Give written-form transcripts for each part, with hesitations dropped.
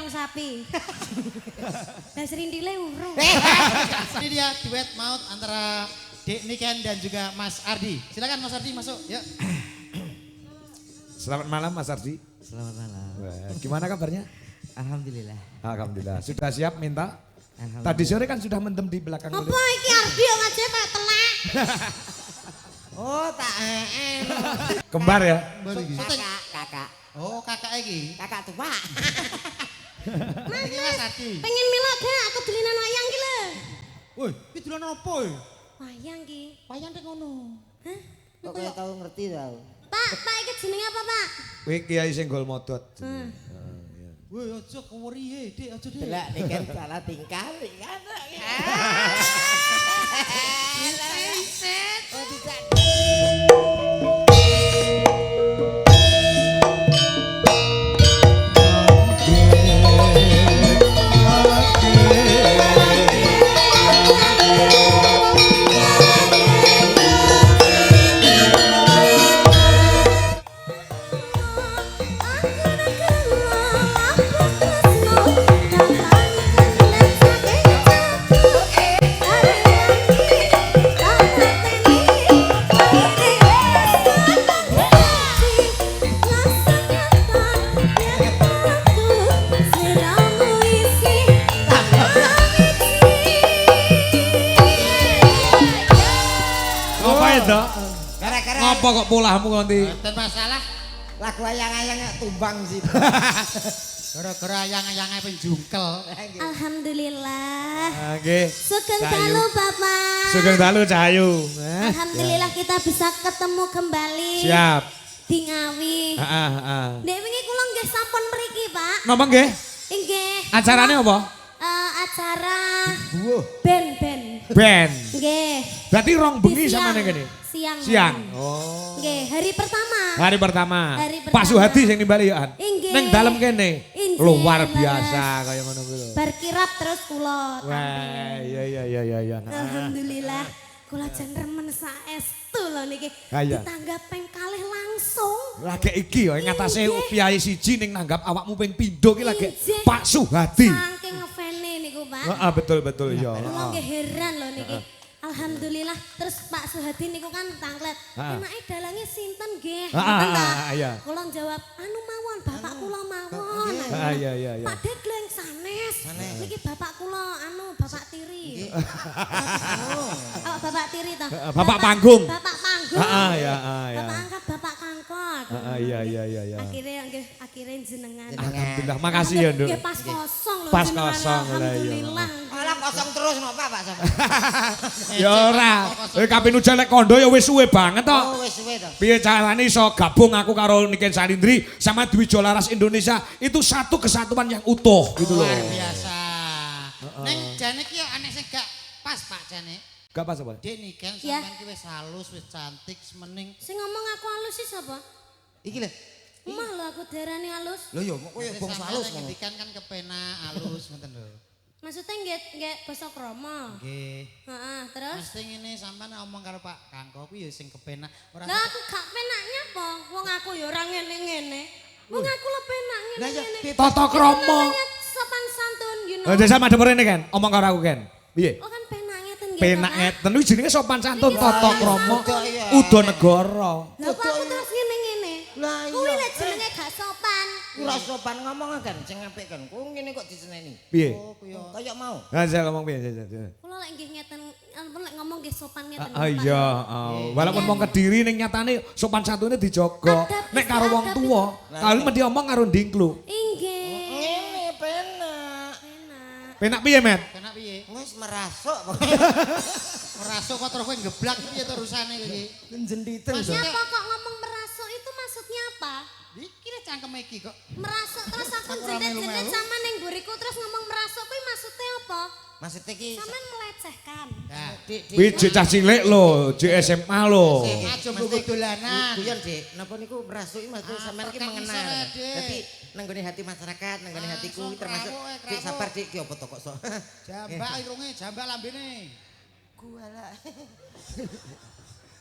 tong sapi. Lah serindile urung. Ini dia duet maut antara Dek Niken dan juga Mas Ardi. Silakan Mas Ardi masuk. Yuk. Selamat malam Mas Ardi. Selamat malam. Wah, gimana kabarnya? Alhamdulillah. Alhamdulillah. Sudah siap minta? Alhamdulillah. Tadi sore kan sudah mendem di belakang. Apa iki Ardi yo ngaje kayak telek. Oh tak Kembar ya? kakak. Oh kakak iki. Kakak tua. Iki Mas Ardi. Pengen milok gak aku dolinan wayang ki lho. Woi, iki dolan apa ya? Wayang ki. Wayang tek ngono. Hah? Kok kaya tahu ngerti tau. Pak iki jenenge apa, Pak? Wih kiai singgol modot. Woi, aja keweri he, Dik, aja Dik. Delak nek kan salah tingkah kan. Oh tidak. Gara-gara Ngapa kok polahmu nganti? Mboten masalah. lagu ayang-ayang tumbang sih. Gara-gara ayang-ayange penjungkel. Alhamdulillah. Nggih. Sugeng Cahayu. dalu, Bapak. Sugeng dalu Cahayu. Alhamdulillah kita bisa ketemu kembali. Siap. Di Ngawi. Heeh. Nek wingi kula nggih sampun mriki, Pak. Napa nggih? Nggih. Acarane apa? Acara Buuh. band. Band. Nggih. Berarti rong bengi Di sama siang. kene. Siang. Siang. hari. Oh. Nggih, hari pertama. Hari pertama. Hari Pak pertama. Suhadi sing nimbali ya. Inggih. Ning dalem kene. Inggih, Luar Mas. biasa kaya ngono kuwi lho. Bar kirap terus kula Wah, tampil. iya. Alhamdulillah. Kula jan remen saestu lho niki. Ah, iya. Ditanggap ping kalih langsung. Lagi iki ya ngatasé Inggih. piai siji ning nanggap awakmu ping pindho ki lagi Inggih. Pak Suhadi. Saking ngefene niku, Pak. Heeh, betul ya. Kula nggih heran lho niki. Alhamdulillah terus Pak Suhadi niku kan tanglet. Heeh. Enake dalange sinten nggih? Heeh, Ngoten ta? iya. Kula jawab, anu mawon bapak kula mawon. Iya. Pak Dek gleng sanes. Niki bapak kula anu bapak tiri. Oh, bapak tiri toh. Bapak panggung. Bapak panggung. Iya. Bapak angkat bapak kangkot. Iya. Akhirnya jenengan. Alhamdulillah, makasih ya, Nduk. Nggih pas kosong lho. Pas jenengan. kosong lah, iya. Alhamdulillah. Alah kosong terus napa Pak sama. Ya ora. Kaping Ujalek Kondo ya wis suwe banget to. Oh wis suwe to. Piye carane iso gabung aku karo Niken Salindri sama Dwi Jolaras Indonesia itu satu kesatuan yang utuh gitu loh. Luar biasa. Neng jane ki yo aneh sing gak pas Pak jane. Gak pas apa? Dek Niken Ya. sampean ki wis halus, wis cantik, semening. Sing ngomong aku halus sih sapa? Iki lho. Emah lho aku darani halus. Lho yo kok koyo bong salus ngono. Ngendikan kan kepenak, halus ngoten lho. Maksudnya nggak basa krama. Nggih. Heeh, terus? Mesti ngene sampean ngomong karo Pak Kangko kuwi ya sing kepenak. Ora Lah aku gak penaknya apa? Wong aku ya ora ngene-ngene. Wong aku lho penak Lah ya ngene-ngene. Tata krama. Namanya sopan santun, you know. Desa madhep rene kan, omong karo aku kan. Piye? Oh kan penak ngeten nggih. Penak Bapak. ngeten kuwi jenenge sopan santun tata krama iya. uda negara. Lah kok aku terus ngene-ngene? Lah Kuwi iya. lek jenenge gak sopan. Ora sopan ngomong kan sing apik kan. Kok ngene kok diseneni. Piye? Oh kuwi kaya mau. Ha saya ngomong piye? Kula lek nggih ngeten, ampun lek ngomong nggih sopan ngeten. Ah iya, walaupun wong Kediri ning nyatane sopan santune dijaga. Adab Nek karo wong tuwa, kali mesti omong karo ndingklu. Inggih. Ngene penak. Penak. Penak piye, Met? penak piye? Wis merasuk. Merasuk kok terus kowe geblak piye to urusane iki? Kenjenditen to. Siapa kok ngomong merasuk itu maksudnya apa? Iki lho cangkem iki kok. Merasuk terus aku Aku ora jendet-jendet melu-melu. sama ning buriku terus ngomong merasuk kuwi maksudnya apa? Maksudnya ki Sampean melecehkan. Nah, Dik Kuwi jek cah cilik lho, jek SMA lho. aja mbok dolanan. Guyon Dik, napa niku merasuk iki maksudnya sampean ki perkang mengenal. isor, Dik. Dadi nenggone hati masyarakat, nenggone hatiku Langsung termasuk krawuk, Dik krawuk. sabar Dik ki apa to kok sok. Jambak irunge, jambak lambene. Kuala.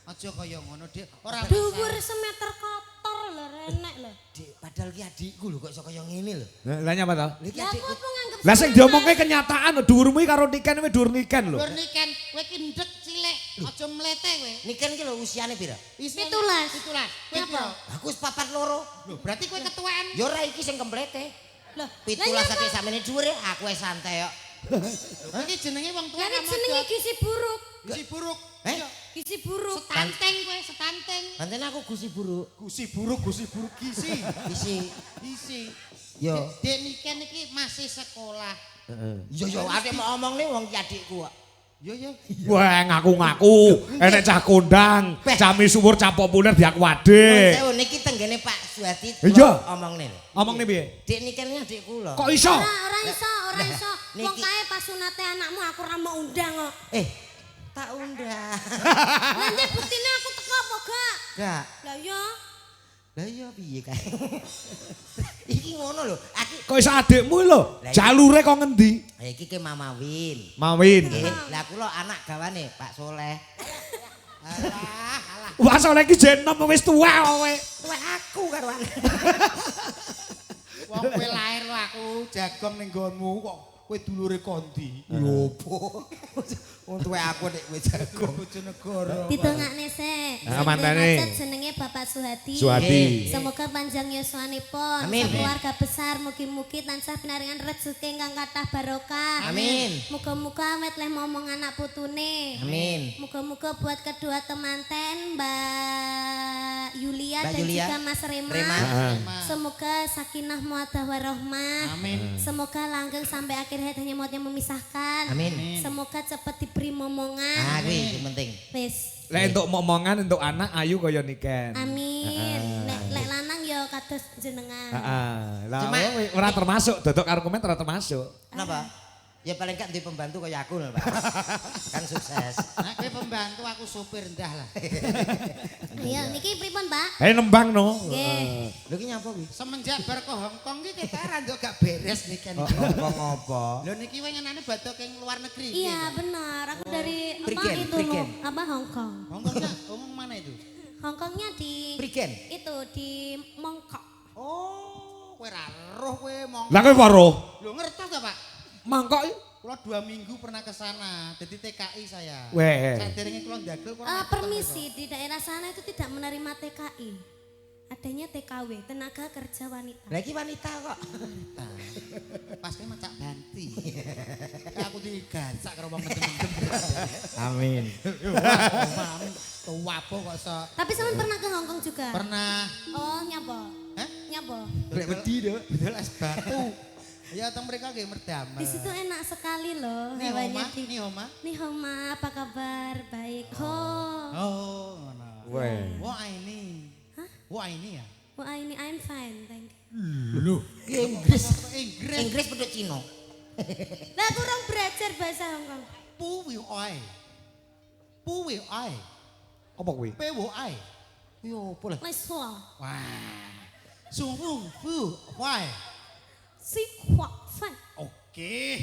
Aja kaya ngono, Dik. Ora Dhuwur semeter kotor lho renek lho. Dik, padahal ki adikku lho kok iso kaya ngene lho. Lah nyapa to? Lha iki Lah aku adikku. apa nganggep Lah sing diomongke kenyataan dhuwurmu iki karo Niken wis dhuwur Niken lho. Dur niken, kowe ki ndek cilik, aja mlete kowe. Niken ki lho usiane pira? 17. 17. Kowe apa? Aku wis 42. Lho, berarti kowe ketuaan. Ya ora iki sing kemplete. Loh, 17 sakit samene dhuwure aku wis santai kok. Iki jenenge wong tuwa Lah jenenge gizi buruk. Gusi buruk. Eh? Gizi buruk. Stunting kowe, stunting. Nanti aku gusi buruk. Gusi buruk gizi. Isi. Yo. Yo. Dek niken iki masih sekolah. Yo adek mau omongne wong ki adikku kok. Yo. Wah ngaku-ngaku enek cah kondang, cah misuwur, cah populer diaku adek. Sewu niki tenggene Pak Suhadi Iya. omongne lho. Omongne piye? Dek niken ki adikku lho. Kok iso? Ora iso. Wong niki- kae pas sunate anakmu aku ora mau undang kok. Tak undang. Lah nek buktine aku teko apa gak? Gak. Lah ya. Lah iya piye kae? Iki ngono lho. Aku Kok iso adikmu lho? Jalure kok ngendi? iki ke Mama Win. Mawin. Nggih. Lah kula anak gawane Pak Soleh. Alah. Wah soalnya iki jenom wis tuwa kowe. Tuwek aku karo anak. Wong kowe lahir lho aku jagong ning nggonmu kok kowe dulure kondi. Yo opo? Wong tuwek aku nek kowe jago. Bojonegoro. Ditongakne sik. Ah, mantane. Jenenge Bapak Suhadi. Suhadi. Semoga panjang yuswanipun, Amin. keluarga besar mugi-mugi tansah pinaringan rezeki ingkang kathah barokah. Amin. Muga-muga awet leh momong anak putune. Amin. Muga-muga buat kedua temanten Mbak Yulia Mbak dan Yulia, juga Mas Rema. Rema. Semoga sakinah muadah warahmah. Amin. Semoga langgeng sampai akhir hayat hanya mautnya memisahkan. Amin. Semoga cepat diberi momongan. Ah kuwi sing penting. Wis. Lah untuk momongan untuk anak ayu kaya Niken. Amin. Lek lanang ya kados jenengan. Heeh. Lah Cuma- ora termasuk dodok argumen ora termasuk. Kenapa? Ya paling gak di pembantu kaya aku lho, Pak. Kan sukses. Nah, kowe pembantu aku sopir ndah lah. Iya, niki pripun, Pak? Nembang no. Nggih. Lho ki nyapa kuwi? Semenjak bar ke Hongkong iki kita ra ndok gak beres niken. Apa-apa? Lho niki wengenane badhe ke luar negeri. Iya, benar. Aku dari apa Prigen, itu Prigen. apa Hong Kong. Hongkongnya ngomong mana itu? Hong Kongnya di Prigen. itu di Mongkok. Oh, kowe ra roh kowe mong. Lah kowe weruh. Lho ngertos ta, Pak? Mangkok Kula 2 minggu pernah ke sana. Jadi TKI saya. Weh. Saderenge kula ndagel kula. Permisi, di daerah sana itu tidak menerima TKI. Adanya TKW, tenaga kerja wanita. Lah iki wanita kok. Pas kowe macak banti. Aku digacak karo wong mendem-mendem. Amin. Mami, tuwa apa kok iso. Tapi sampean pernah ke Hong Kong juga? Pernah. Oh, nyapa? Hah? Nyapa? Lek wedi to, bedol es batu. Ya teng mereka nggih merdamel. Di situ enak sekali loh Nih hewanya Oma, di. nih Oma. Nih Homa, apa kabar? Baik. Ho. Oh, ngono. Weh. Wah ini. Hah? Wah ini ya. Wah ini I'm fine, thank you. Lho. Inggris. Inggris. Inggris pedut Cina. Lah kurang belajar bahasa Hong Kong. Puwi oi. Puwi oi. Apa kuwi? Pewo oi. Yo opo lah. Let's go. Wah. Sungfung fu wai. Si hua fan. Oke.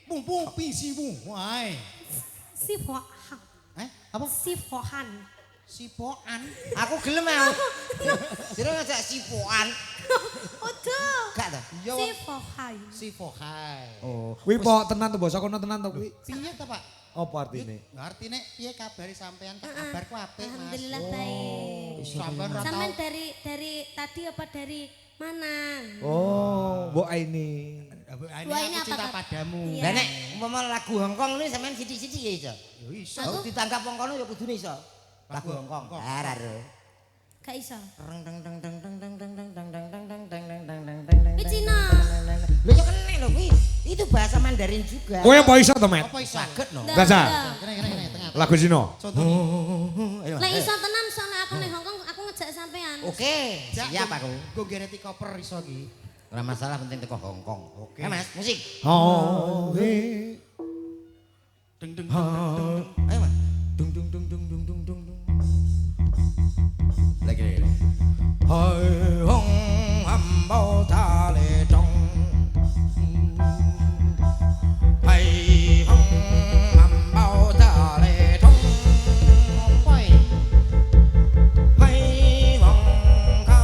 Bung bung pi si bung wai. Si hua hang. Apa? Si hua han. Sipoan. Aku gelem aku. Sira ngajak sipoan. Odo. Gak to? Iya. Si hua hai. Sipohai. Oh, kuwi po tenan to basa kono tenan to kuwi. Piye ta, Pak? Apa artine? Artine piye kabari sampean? Kabarku apik, Mas. Alhamdulillah baik. Sampean ra Sampean tau. dari tadi apa dari mana? Oh, Mbok Aini. Ini Wah, ini aku cinta apa, Kak? padamu. Iya. Lah nek umpama lagu Hongkong ini sampean sithik-sithik ya iso. Yo iso. Kalau ditangkap wong kono ya kudune iso. Lagu Hongkong. Ora ro. Gak iso. Reng deng deng deng deng deng deng deng deng deng deng deng deng deng deng deng deng deng. Ini Cina. Lho ya kene lho kuwi. Itu bahasa Mandarin juga. Kowe apa iso to, Met? Apa iso? Saged no. Gaza. Kene tengah. Lagu Cina. Contohnya. Ayo. Lah iso tenan soalnya aku nih Hong Kong aku ngejak sampean. Oke, siap aku. Gue gereti koper iso ki. Ora masalah penting teko Hongkong. Oke. Mas, musik. Oh, Deng deng. Ayo Mas. Dung dung dung dung dung dung dung. Lagi. Hai hong ambao ta le dong. Hai hong ambao ta le dong. Apa ya? Hai hong ka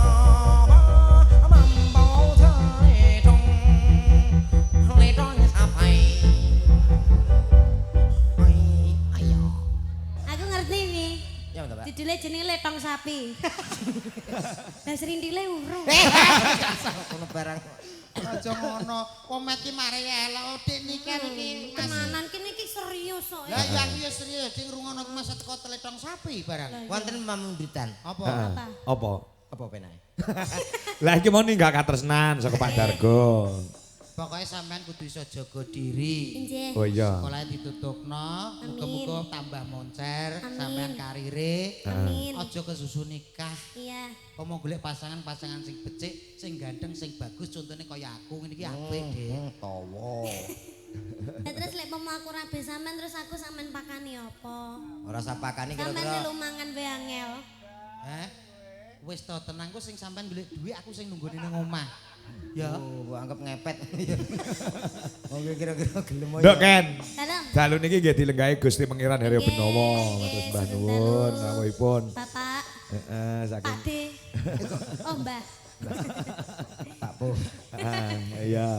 Didile jenenge letong sapi. Lah serindile urung. Ono barang. Aja ngono. Komet ki mari elok Dik Niken iki. Tenanan kene iki serius kok. Lah ya aku ya serius sing ngrungokno masa teko teletong sapi barang. Wonten mamundutan. Apa? Apa? Apa penae? Lah iki mau ninggal katresnan saka Pak Dargo. Pokoknya sampean kudu iso jaga diri. Nggih. Oh iya. Sekolah ditutupno, muga-muga tambah moncer Amin. sampean karire. Amin. Aja kesusu nikah. Iya. Omong golek pasangan-pasangan sing becik, sing ganteng, sing bagus contohnya kaya aku ngene iki apik, Dik. Tawa. Lah terus lek pomo aku rabe sampean terus aku sampean pakani apa? Ora sapakane Sampean kira-kira. melu mangan wae angel. Heh. Wis to tenang ku sing sampean golek duit aku sing nunggone nang omah. Ya. Oh, anggap ngepet. Wong kira-kira gelem Nduk Ken. Dalam. Dalu niki nggih dilenggahi Gusti Pangeran Haryo Nggih, Benowo. nggih, Matur Mbah sedulur nuwun dalu. rawuhipun. Bapak, Heeh, saking Pak D. Oh, Mbah. Pak Po. Iya.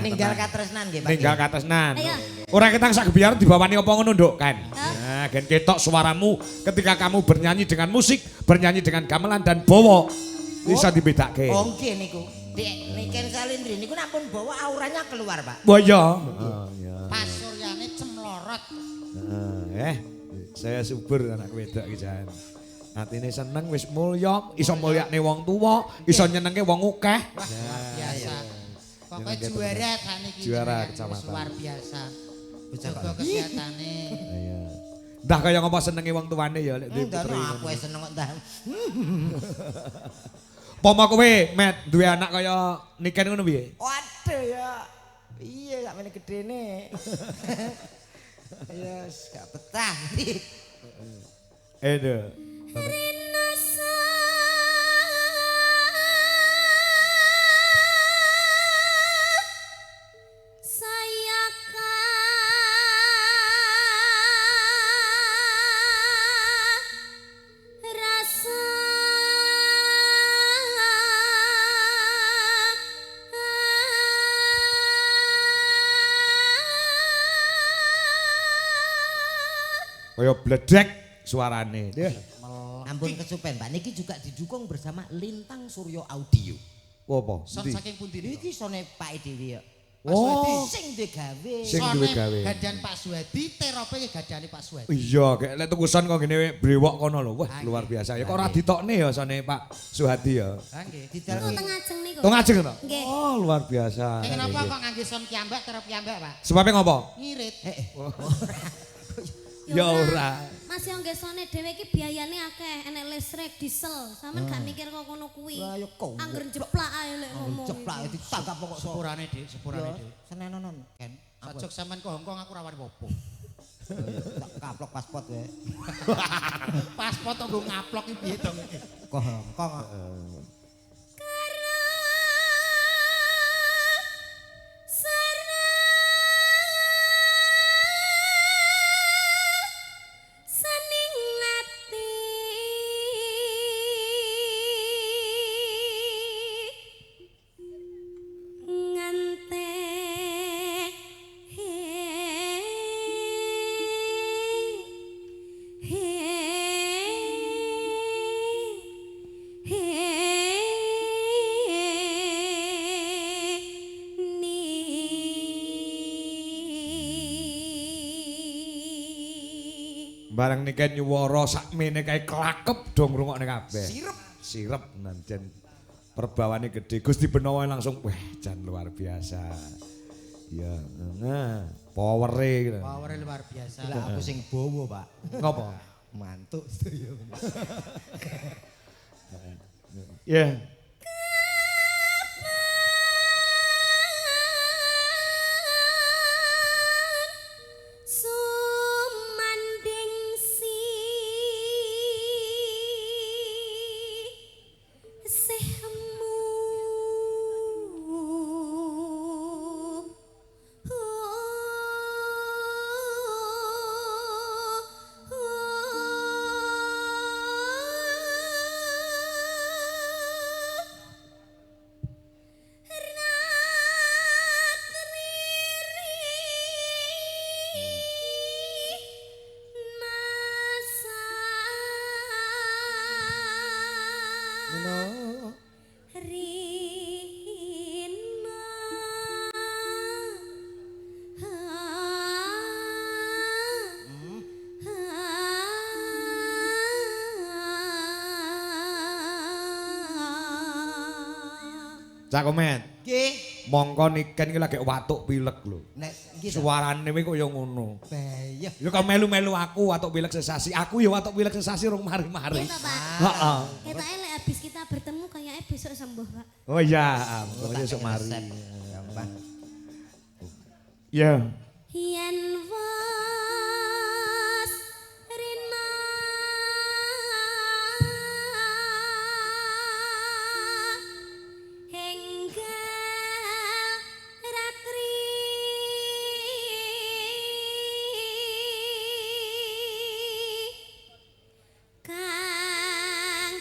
Ninggal katresnan nggih Pak. Ninggal katresnan. Ayo. Ora ketang sak biar dibawani apa ngono Nduk kan. Nah, gen ketok suaramu ketika kamu bernyanyi dengan musik, bernyanyi dengan gamelan dan bowo. Bisa dibedake. Oh nggih niku. Dik Niken Salindri niku nampun bawa auranya keluar, Pak. Oh iya. Iya. Pas suryane cemlorot. Saya subur anak wedok iki jan. Atine seneng wis mulya, iso mulyakne wong tuwa, iso nyenengke wong akeh. Wah, luar biasa. Pokoknya Jenenge juara saniki. Juara jenengan. kecamatan. Wis luar biasa. Bocah Jaga kesehatane. Iya. Dah kaya ngapa senenge wong tuane ya lek duwe Ndak putri. aku wis seneng kok ndah. Poma kowe met duwe anak kaya Niken ngono piye? Waduh ya. Iya gak mene gedene. Ya gak betah. Aduh. Rinasa saya rasa Kaya bledek suarane. Ampun kesupen Pak, niki juga didukung bersama Lintang Suryo Audio. Apa? Son Endi? saking pundi niku? Iki sone Pak Dewi ya. Oh. Sing duwe gawe. Sing duwe gawe. Gandan Pak Suwadi, terope gadane Pak Suwadi. Iya, kayak lek tuku son kok ngene brewok kono lho. Wah, luar biasa. Ya kok ora ditokne ya sone Pak Suhadi ya. Ha nggih. niku teng ajeng niku. Tung ajeng to? Nggih. Oh, luar biasa. Kenapa kok ngangge son kiambak terop kiambak, Pak? Sebabnya ngopo? Ngirit. Ya ora. Mas yo ngesone dhewe iki biayane akeh, enek listrik, diesel. Sampeyan gak mikir kok ngono kuwi. Lah yo kok. Angger jeplak ae lek ngomong. Ceplak ditangkap pokok sok. Sepurane, Dik, sepurane, Dik. Senenonon Ken. Sajok sampean ke Hongkong aku rawani popo. Tak kaplok pasport wae. Paspor to nggo ngaplok iki piye to? Kok Bareng Niken nyuwara sakmene kae klakep do ngrungokne kabeh. Sirep. Sirep nanjen perbawane gede. Gusti Benowo langsung wah jan luar biasa. Ya, nah, powere. Power luar biasa. lah aku sing bowo, Pak. Ngopo? Mantuk sedaya. Ya. Sumanding si sehmu Cak Komet. Nggih. Mongko Niken iki lagi watuk pilek lho. Nek nggih. Suarane kuwi kaya ngono. Bayah. Ya kok melu-melu aku watuk pilek sesasi. Aku ya watuk pilek sesasi rong mari-mari. Iya, Pak. Heeh. Ketoknya lek habis kita bertemu kayaknya besok sembuh, Pak. Oh iya, pokoknya esuk mari. Gampang. Ya. Yen was rina enggal ratri kang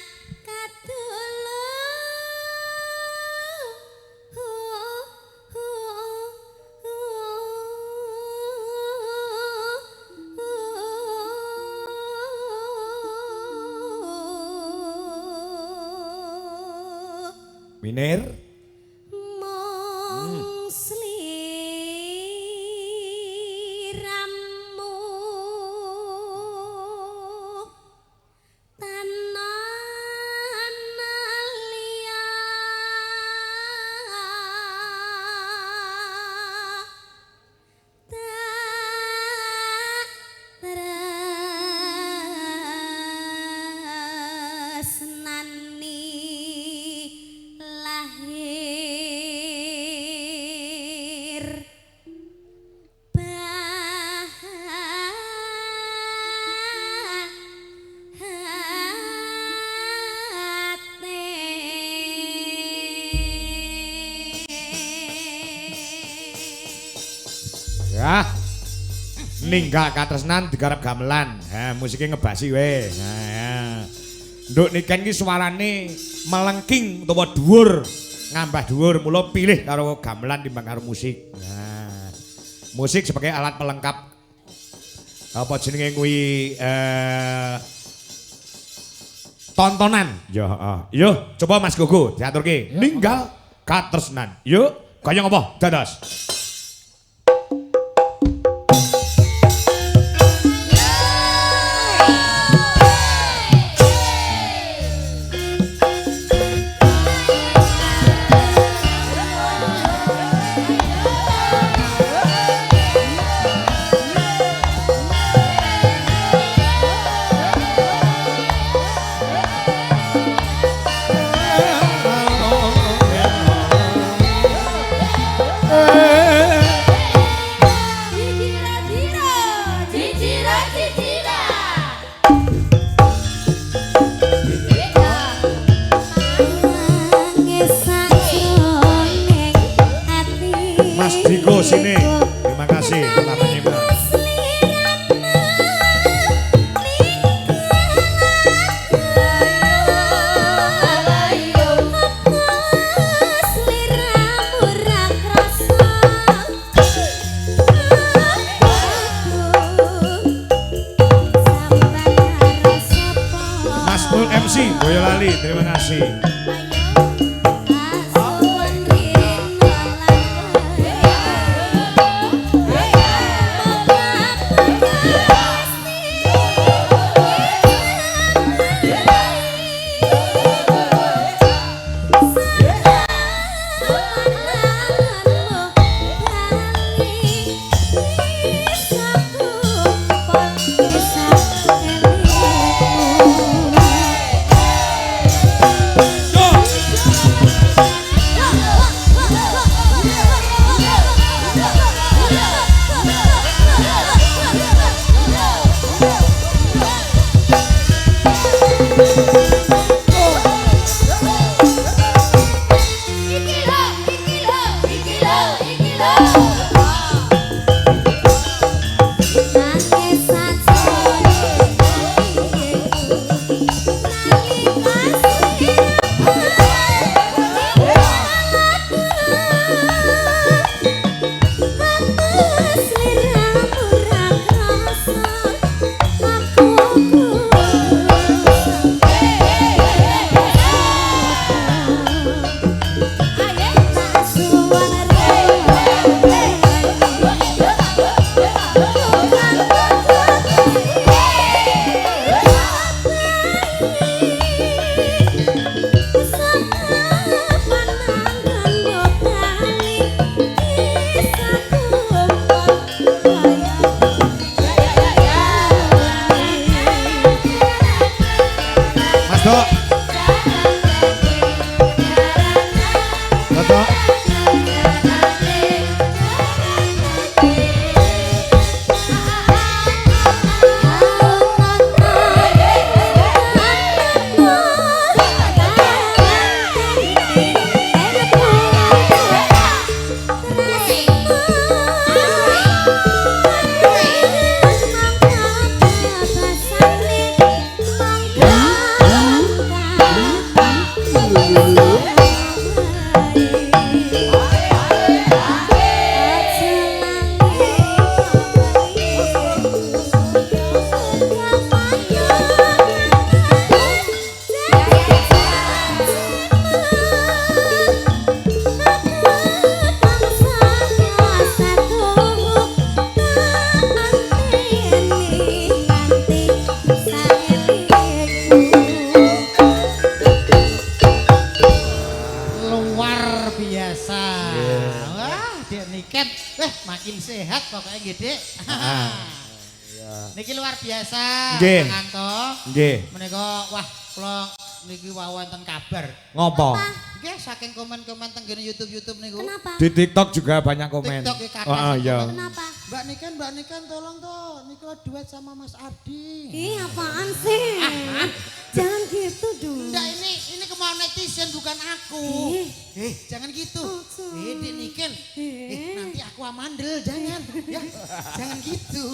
Minir. mong sliramu tanan liya tresnani lahir Ya. Ninggal katresnan digarap gamelan. Ha, musiknya ngebasi we. Nah, ya. Nduk Niken iki suarane melengking utawa dhuwur, ngambah dhuwur, mula pilih karo gamelan timbang karo musik. Nah, musik sebagai alat pelengkap apa jenenge kuwi tontonan. Ya, heeh. Yo, coba Mas Gogo diaturke. Ninggal katresnan. Yuk, kaya ngopo? Dados. Mas Diko sini. Terima kasih telah menyimak. Mas Pul MC Boyolali, terima kasih. Go! nggih, Dik. Niki luar biasa, Nggih. Kang Anto. Nggih. Menika wah kula niki wonten kabar. Ngopo? Nggih saking komen-komen teng YouTube niku. Kenapa? Di TikTok juga banyak komen. TikTok ya, kakak. Oh, iya. Kenapa? Mbak Niken tolong toh niku duet sama Mas Ardi. Ih, apaan sih? Jangan gitu dong. Enggak, ini kemauan netizen bukan aku. Jangan gitu. Dik Niken. Nanti aku amandel, jangan. Ya, jangan gitu.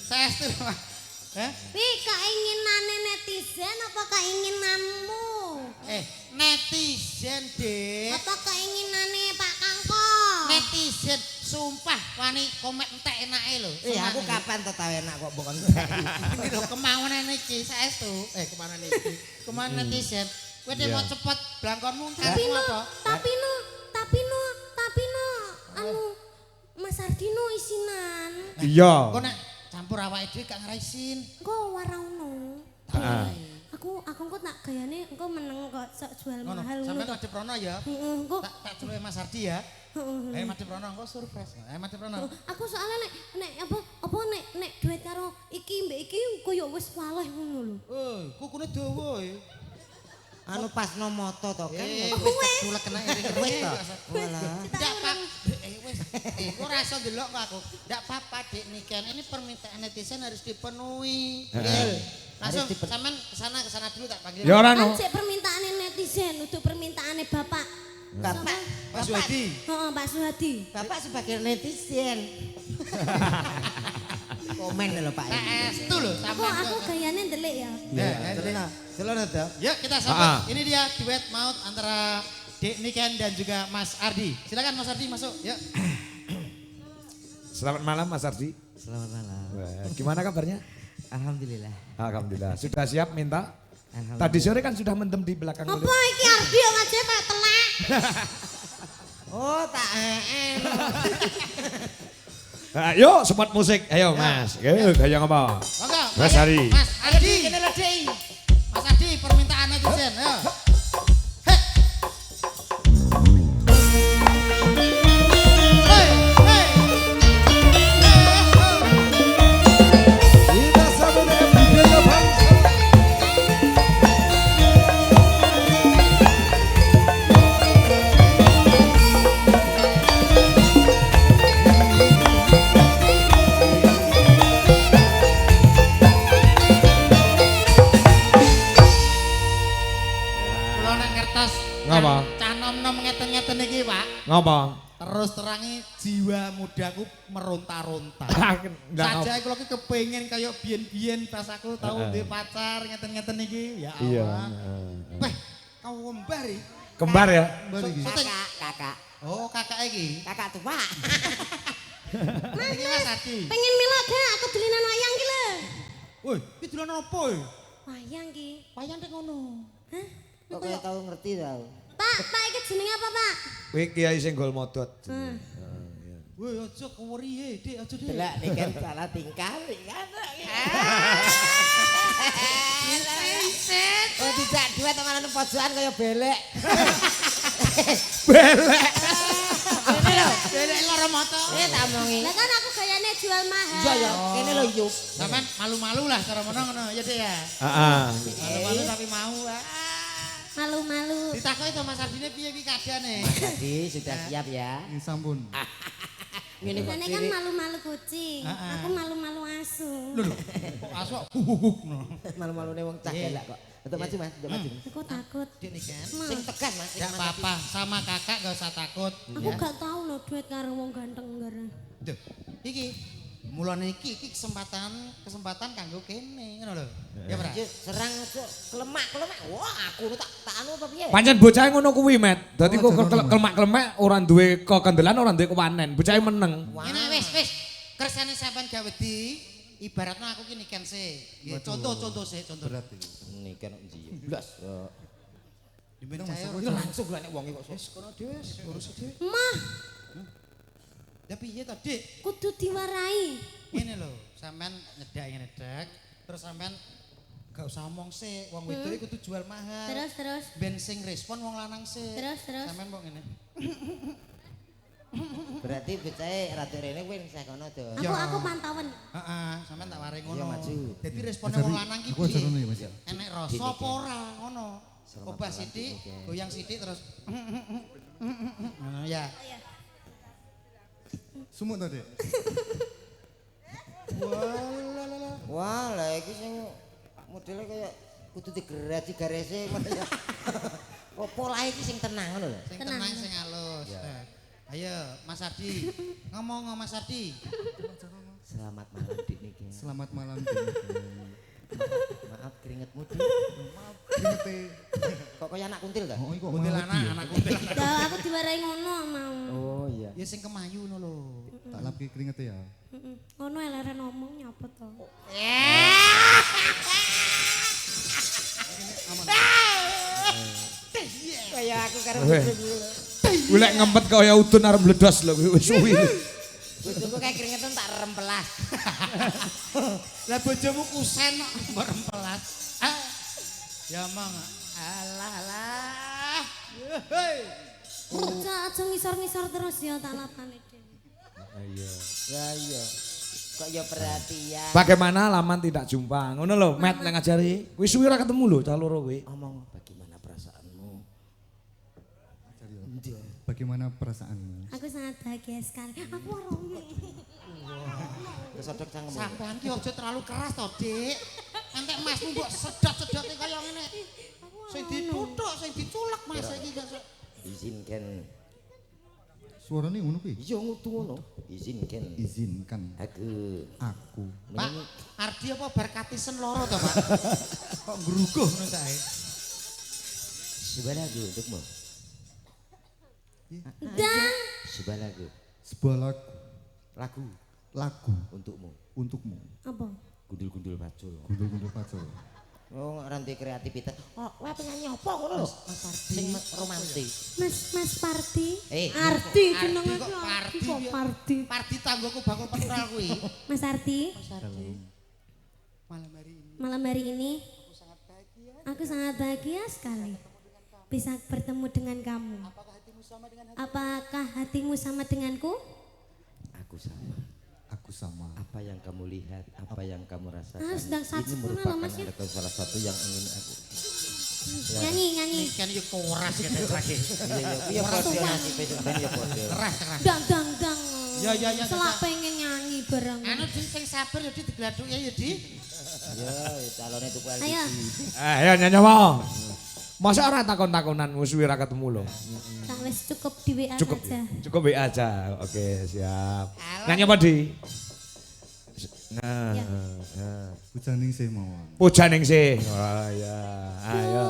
Saya setuju. Pi, keinginannya netizen apa keinginanmu? Netizen, Dik. Apa keinginannya Pak Kangko? Netizen, sumpah wani komen entek enake lho. Aku kapan to tau enak kok bukan. Ini lho kemauan niki saestu. Kemauan niki. Kemauan netizen. Kowe mau cepet blangkonmu Tapi no, apa? tapi no, anu Mas Ardino isinan. Iya. Kok nek campur awake dhewe gak ngraisin. Engko warauno. Aku kok tak gayane engko meneng kok sok jual Ngono, mahal ngono. sampean Made Prono ya. Heeh, engko Tak celuk Mas Ardi ya. Made Prono engko surprise. Made Prono. aku soalnya nek nek duit karo iki mbek iki koyo wis waleh ngono lho. Kukune dawa e. Anu pas no moto to kan. Wis tulek kena iring. Wis to. Walah. Ndak Pak. Wis. Ora iso ndelok kok aku. Ndak apa-apa Dik Niken. Ini permintaan netizen harus dipenuhi. Langsung sampean kesana dulu tak panggil. Ya ora no. Kan sik permintaane netizen untuk permintaane Bapak. Bapak, Pak Suhadi. Heeh, Pak Suhadi. Bapak sebagai netizen. Komen lho Pak. Estu lho sampean. Aku gayane ndelik ya. Celana to. Yuk kita sambut. Ini dia duet maut antara Dik Niken dan juga Mas Ardi. Silakan Mas Ardi masuk. Yuk. Selamat malam Mas Ardi. Selamat malam. Wah, gimana kabarnya? Alhamdulillah. Alhamdulillah. Sudah siap minta? Alhamdulillah. Tadi sore kan sudah mendem di belakang. Apa iki Ardi yo aja kayak telek. Oh, tak Ayo sempat musik. Ayo Mas. Ayo gaya apa? Monggo. Mas Ardi. Mas Ardi. Kene lho, Dik. Mas Ardi permintaan netizen. Ayo. Hei. Hei, hei. Kita sambut budaya bangsa. Kula nek ngertos Ngapa? cah nom-nom ngeten-ngeten iki, Pak. Ngapa? Terus terangi jiwa mudaku meronta-ronta. Nggak Saja aku lagi kepengin kayak biyen-biyen pas aku tahu duwe pacar ngeten-ngeten iki. Ya Iya. Allah. Weh, kau kembar iki. Kembar ya? Kakak. Oh, kakak iki. Kakak tua. Iki Mas Adi. Pengen melok gak aku dolinan wayang ki lho. Woi, iki dolan apa iki? Wayang ki. Wayang tek ngono. Hah? Kok kaya tau ngerti tau. Pak iki jenenge apa, Pak? Kowe kiai sing gol modot. Woi, aja keweri Dik, aja Dik. Delak nek kan salah tingkah kan. Oh tidak duet sama nang pojokan kaya belek. Belek. Kene lho. Delek loro moto. Tak omongi. Lah kan aku gayane jual mahal. Iya ya, kene lho yuk. Sampean malu-malu lah cara ngono ya Dik ya. Heeh. Malu-malu tapi mau. Malu-malu. Ditakoki to Mas Ardine piye iki kaadane? Jadi sudah siap ya. Sampun. Ngene kok Ini kan malu-malu kucing. Aku malu-malu asu. Lho, kok asok. malu-malune wong cah gelak kok. Untuk maju Mas, untuk maju. Aku takut. Dik Niken. Sing tekan Mas. Enggak apa-apa, sama kakak gak usah takut. Aku gak tahu loh duet karo wong ganteng ngene. Duh, iki mulane iki kesempatan kanggo kene, ngono lho. Ya, Pra. Serang kelemak. Wah, aku tak anu apa piye? Pancen bocah ngono kuwi, Met. Dadi kok kelemak-kelemek ora duwe kekendelan, ora duwe kewanen. Bocah meneng. Ngene wis. Kersane sampean gawe di ibaratnya aku ki Niken sih. Contoh sih, contoh. Ini kan njiye. Blas. Dimen Langsung lah nek wonge kok. wis kono dhewe urus dhewe. Mah, Ya piye to, Dik? kudu diwarai. Ngene lho, sampean nyedak, terus sampean gak usah omong sih, wong wedok iki kudu jual mahal. Terus. Ben sing respon wong lanang sih. Terus. Sampean kok ngene. Berarti bocahe rada rene kuwi ning sakono to. Aku pantauan. Heeh, sampean tak waring ngono. Iya, maju. Dadi respone wong lanang ki Aku aja ngono ya Mas. enek rasa apa ora ngono. Obah sithik, goyang sithik terus. Ngono ya. Sumuk to, Dek. Wah, lah iki sing modele kaya kudu digeraji garese ngono ya. Apa lae iki sing tenang ngono lho. Sing tenang sing halus. Ayo, Mas Ardi. Ngomong Mas Ardi. Selamat malam Dik niki. Selamat malam, Dek. Maaf keringetmu Dik. Maaf, kringete. Kok kaya anak kuntil ta? Oh, kok Kuntilanak, anak kuntilanak. Lah aku diwarai ngono mau. Oh iya. Ya sing kemayu ngono lho. Tak lapke kringete ya. Ngono eleren ngomong nyapa to. Kaya aku karo Golek ngempet kaya udun arep meledos lho wis suwi. bojoku kayak keringetan tak rempelas. Lah bojomu kusen kok merempelas. Ya mong. Alah alah. Hei. Aja ngisor-ngisor terus ya tak lapane dhewe. Iya. Lah iya. Kok ya perhatian. Bagaimana laman tidak jumpa? Ngono lho, Met yang ngajari. Wis suwi ora ketemu lho cah loro kuwi. Omong bagaimana perasaanmu? Bagaimana perasaanmu? Aku sangat bahagia sekali. Aku orangnya. Kesodok cangkemmu. Sampean ki aja terlalu keras to, Dik. Entek masmu mbok sedot-sedote kaya ngene. Sing dituthuk, sing diculek Mas iki gak. Izinkan. Suarane ngono kuwi. Iya ngutu ngono. Izinkan. Izinkan Aku. Pak, Ardi apa berkatisen loro to, Pak? Kok ngruguh ngono sae. Sebuah lagu untukmu. Dan Sebuah lagu. Sebuah lagu. Lagu Untukmu. apa? Gundul-gundul pacul. Gundul-gundul pacul. Oh, rantai kreativitas. Oh, wah penyanyi apa ngono lho? Mas Ardi. Sing romantis. Mas Parti. Ardi Arti jenenge kok Arti Parti kok ya. Parti. Parti tanggoku bakul pentral kuwi. Mas Arti, Mas Ardi. Malam hari ini malam hari ini aku sangat bahagia sekali bisa bertemu dengan kamu. Apakah hatimu sama denganku? Aku sama. Aku sama. Apa yang kamu lihat, apa yang kamu rasakan. Ah, sedang ini saksona merupakan loh, Mas, ya. salah satu yang ingin aku. Nyanyi. kan yo koras kene lagi. Iya iya, iya podo nasi besok ben ya podo. Keras. Dang. Ya. Selak pengen nyanyi bareng. Anu sing sabar yo digladuk ya Di. Ya, calonnya tuku LPG. Ayo, Ayo nyanyi apa? Masa ora takon-takonan wis suwi ra ketemu lho. tak wis cukup di WA Cukup. saja. Cukup WA aja. Oke, siap. Nyanyi apa, Di? Nah, Ya. Pujaning sih mawon. pujan ning sih. Oh ya. Ayo.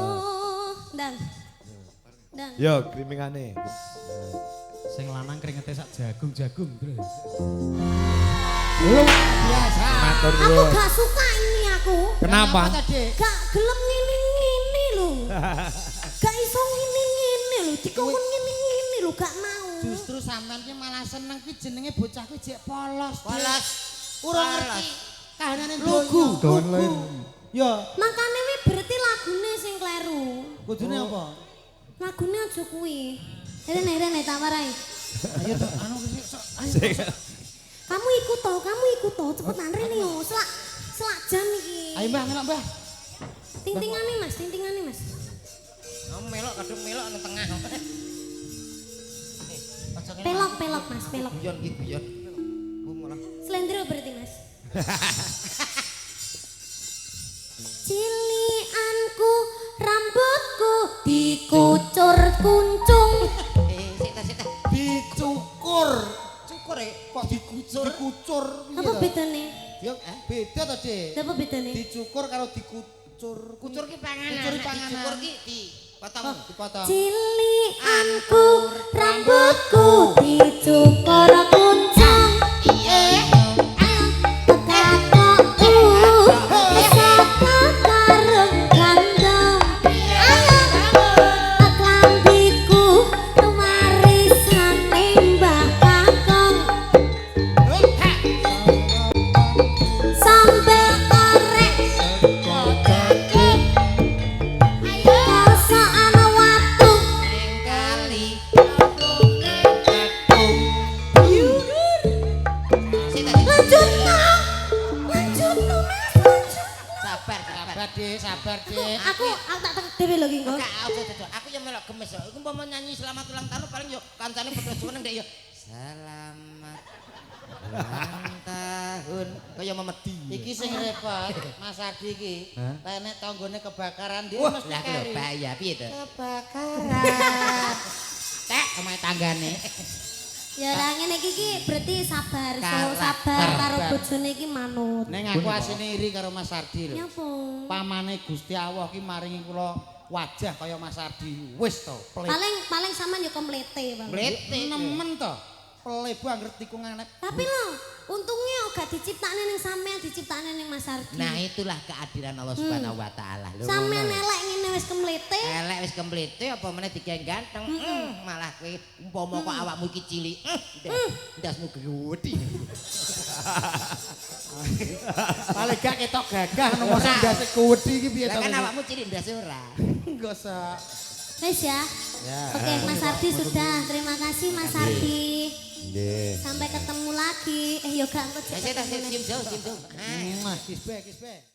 Dan. Yo, krimingane. Sing lanang keringete sak jagung terus. Biasa. Matur Aku nuwun. gak suka ini aku. Kenapa? Gak gelem ngini-ngini lho. Gak iso ngini-ngini lho. Dikongkon ngini-ngini lho, gak mau. Justru sampean ki malah seneng ki jenenge bocah ki jek polos. Polos. Urung ngerti kahanane Lugu. Kawan lain. Ya, Makane wi berarti lagune sing kleru. kudune apa? Lagune aja kuwi. Rene tak warai. Ayo Dok, anu ayo. Kamu ikut toh, cepetan rene yo. Selak jam iki. Ayo Mbah, melok Mbah. Tintingane Mas. Kamu melok kadung melok nang tengah. Pelok Mas, pelok. Guyon iki guyon. Malah Slendro berarti Mas. Cilianku rambutku dikucur kuncung. sik. Dicukur. Cukur e. Kok dikucur? Dikucur. Apa bedane? Ya, beda to, Dik. Apa bedane? Dicukur karo dikucur. Kucur ki panganan. Kucur Nek panganan. dicukur ki dipotong. Dipotong. Cilianku rambutku dicukur kuncung. Kakakku saka kareng gandeng. Klambiku warisan Mbah Kakung. Sambel korek kosokan watu. Kali. Sabar, Dik, sabar, Dik. Aku tak tek dhewe lho ki engko. Aku yang melok gemes kok. Iku umpama nyanyi selamat ulang tahun paling yo kancane padha seneng dek yo. Selamat ulang tahun. Kaya memedi. Iki sing repot, Mas Ardi iki. Nek tanggane kebakaran dia Wah, mesti lah kari. lho bahaya piye to? Kebakaran. Tek omahe tanggane. Ya ora ngene iki berarti sabar, so Kalah. sabar karo Sabar. bojone iki manut. Ning aku asine iri karo Mas Ardi lho. Nyapa? Pamane Gusti Allah ki maringi kula wajah kaya Mas Ardi. Wis to, pelit. Paling sampean yo komplete, Bang. Mlete. Nemen to. Plebo anggere tikungan nek. Tapi lho, untungnya gak diciptakne ning sampean, diciptakne ning Mas Ardi. Nah, itulah keadilan Allah Subhanahu wa taala. Lho. Sampean elek ngene wis kemlete. Elek wis kemplete apa meneh dikeng ganteng. Malah kowe umpama kok awakmu iki cilik. Ndasmu gedhe. Paling gak ketok gagah nomor ndase kuwedi iki piye Lah to? kan awakmu cilik ndase ora. Enggak usah. Wis ya. Oke, Mas Ardi sudah. Terima kasih Mas Ardi. Nggih. Sampai ketemu lagi. Yo gak engko Saya tak cium jauh, cium jauh. Mas, kisbe, kisbe.